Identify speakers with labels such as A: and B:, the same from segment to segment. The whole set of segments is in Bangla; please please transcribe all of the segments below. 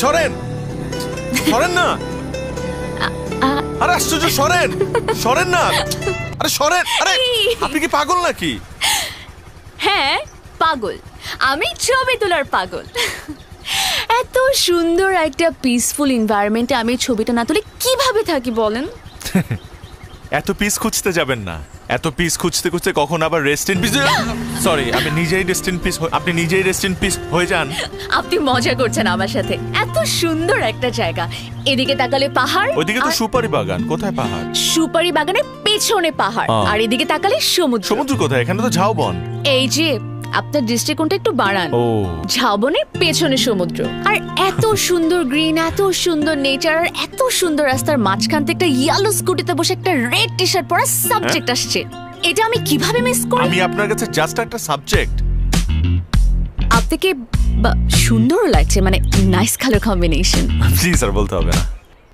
A: সরেন সরেন না, আরে আশ্চর্য, সরেন সরেন না, আরে সরেন, আরে আপনি কি পাগল নাকি?
B: হ্যাঁ পাগল, আমি ছবি তোলার পাগল। এত সুন্দর একটা পিসফুল এনভায়রনমেন্টে আমি ছবিটা না তুলে কিভাবে থাকি বলেন?
A: এত পিস খুঁজতে যাবেন না, এত পিস খুঁজতে খুঁজতে কখন আবার রেস্ট ইন পিস, সরি আমি নিজেই রেস্ট ইন পিস, আপনি নিজেই রেস্ট ইন পিস হয়ে যান।
B: আপনি মজা করছেন আমার সাথে। এত সুন্দর একটা জায়গা, এদিকে তাকালে পাহাড়,
A: ওইদিকে তো সুপারি বাগান, কোথায় পাহাড়?
B: সুপারি বাগানের পেছনে পাহাড়, আর এদিকে তাকালে সমুদ্র।
A: সমুদ্র কোথায়? এখানে তো ঝাউবন।
B: এই যে আপনার দৃষ্টিকোণটা একটু বাড়ান,
A: ও
B: ঝাউবনের পেছনে সমুদ্র, আর এত সুন্দর গ্রিন, এত সুন্দর নেচার, আর এত সুন্দর রাস্তার মাঝখান থেকে একটা ইয়েলো স্কুটিতে বসে একটা রেড টি শার্ট পরা সাবজেক্ট আসছে। এটা আমি কিভাবে মিস করি?
A: আমি আপনার কাছে জাস্ট একটা সাবজেক্ট।
B: আপনাকে সুন্দর লাগছে, মানে নাইস কালার কম্বিনেশন।
A: প্লিজ আর বলতে হবে না।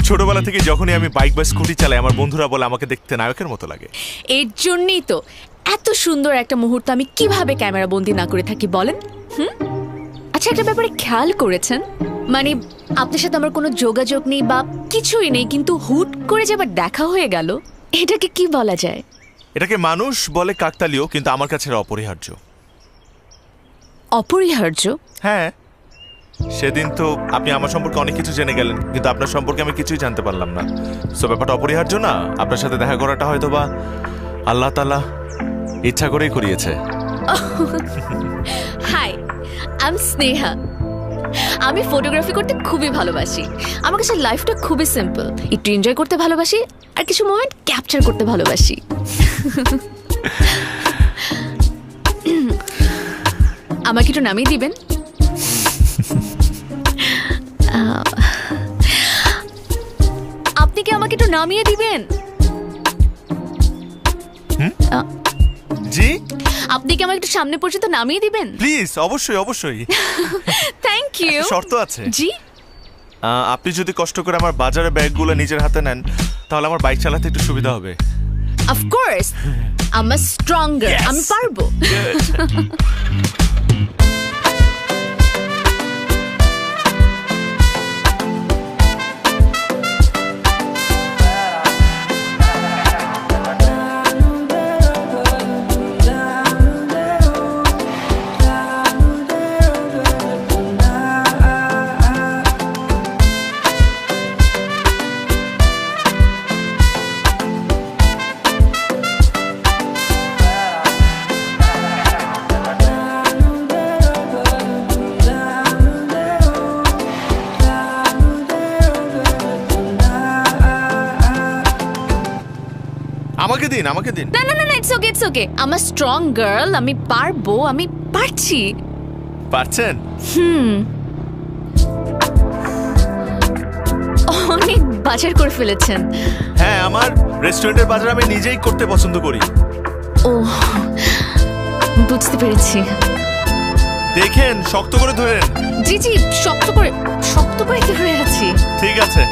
A: ছোটবেলা থেকে যখনই আমি বাইক বা স্কুটি চালাই, আমার বন্ধুরা বলে আমাকে দেখতে নায়কের মতো লাগে।
B: এর জন্যই তো এত সুন্দর একটা মুহূর্ত আমি কিভাবে ক্যামেরা বন্দি না করে থাকি বলেন? আচ্ছা, একটা ব্যাপারে খেয়াল করেছেন, মানে আপনার সাথে আমার কোনো যোগাযোগ নেই বা কিছুই নেই, কিন্তু হুট করে যে আবার দেখা হয়ে গেল, এটাকে কি বলা যায়?
A: এটাকে মানুষ বলে কাকতালীয়, কিন্তু আমার কাছে এটা অপরিহার্য।
B: অপরিহার্য?
A: হ্যাঁ, সেদিন তো আপনি আমার সম্পর্কে অনেক কিছু জেনে গেলেন, কিন্তু আপনার সম্পর্কে আমি কিছুই জানতে পারলাম না। সো ব্যাপারটা অপরিহার্য না। আপনার সাথে দেখা করাটা হয়তো বা আল্লাহ তাআলা ইচ্ছা করেই করিয়েছে।
B: Hi, I am Sneha. আমি ফটোগ্রাফি করতে খুবই ভালোবাসি। আমার কাছে লাইফটা খুবই সিম্পল, একটু এনজয় করতে ভালোবাসি আর কিছু মোমেন্ট ক্যাপচার করতে ভালোবাসি। আমাকে একটু নামিয়ে দিবেন? আপনি কি আমাকে একটু নামিয়ে দিবেন?
A: জি,
B: আপনি কি আমাকে একটু সামনে পর্যন্ত নামিয়ে দিবেন?
A: প্লিজ, অবশ্যই অবশ্যই।
B: Thank you.
A: শর্ত আছে।
B: জি,
A: আপনি যদি কষ্ট করে আমার বাজারের ব্যাগগুলো নিজের হাতে নেন, তাহলে আমার বাইক চালাতে একটু সুবিধা হবে।
B: Of course, I am stronger, আমি পারবো।
A: আমাকে দিন, আমাকে দিন।
B: না না না, it's okay, it's okay. I am a strong girl, আমি পারবো, আমি পারছি।
A: পারছেন?
B: অনেক বাজার করে ফেলেছেন।
A: হ্যাঁ, আমার রেস্টুরেন্টের বাজার আমি নিজেই করতে পছন্দ করি।
B: ও, বুঝতে পেরেছি।
A: দেখেন, শক্ত করে ধরেন।
B: জি জি, শক্ত করে ধরে আছি।
A: ঠিক আছে,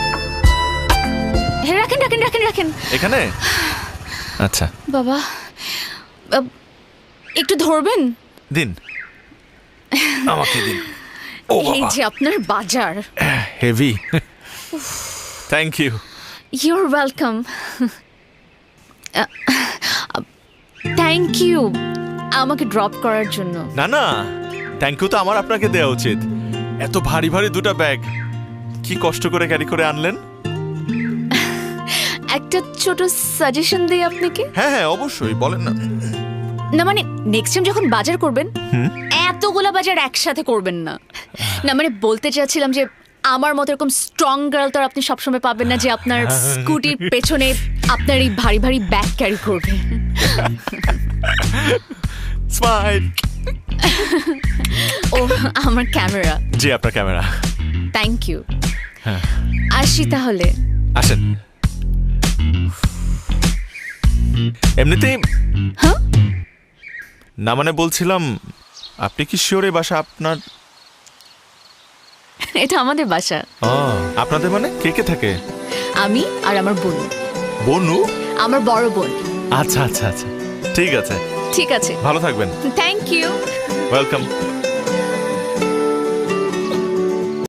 B: হ্যাঁ, রাখেন রাখেন রাখেন রাখেন।
A: এখানে। আচ্ছা,
B: বাবা, একটু ধরবেন?
A: দিন, আমাকে দিন। ও
B: এই
A: বাবা,
B: যে আপনার বাজার।
A: Heavy. Thank you.
B: Your welcome. Thank you আমাকে ড্রপ করার জন্য।
A: না না, থ্যাংক ইউ তো আমার আপনাকে দেওয়া উচিত। এত ভারী ভারী দুটো ব্যাগ কি কষ্ট করে ক্যারি করে আনলেন?
B: একটা ছোট সাজেশন দিই আপনাকে।
A: হ্যাঁ হ্যাঁ, অবশ্যই, বলেন না।
B: না মানে নেক্সট টাইম যখন বাজার করবেন, এতগুলা বাজার একসাথে করবেন না। না মানে বলতে চাচ্ছিলাম যে আমার মতো এরকম স্ট্রং গার্ল তো আর আপনি সবসময় পাবেন না যে আপনার স্কুটির পেছনে আপনার এই ভারী ভারী ব্যাগ ক্যারি করবে।
A: স্মাইল।
B: ও, আমার ক্যামেরা।
A: জি, আপনার ক্যামেরা।
B: Thank you. আসি তাহলে।
A: আসেন। এমনিতেই
B: হ্যাঁ,
A: না মানে বলছিলাম, আপনি কি শিওর এই বাসা আপনার?
B: এটা আমাদের বাসা।
A: আপনাদের মানে কে কে থাকে?
B: আমি আর আমার বোন।
A: বনু?
B: আমার বড় বোন।
A: আচ্ছা আচ্ছা আচ্ছা, ঠিক আছে।
B: ঠিক আছে,
A: ভালো থাকবেন।
B: Thank you.
A: ওয়েলকাম।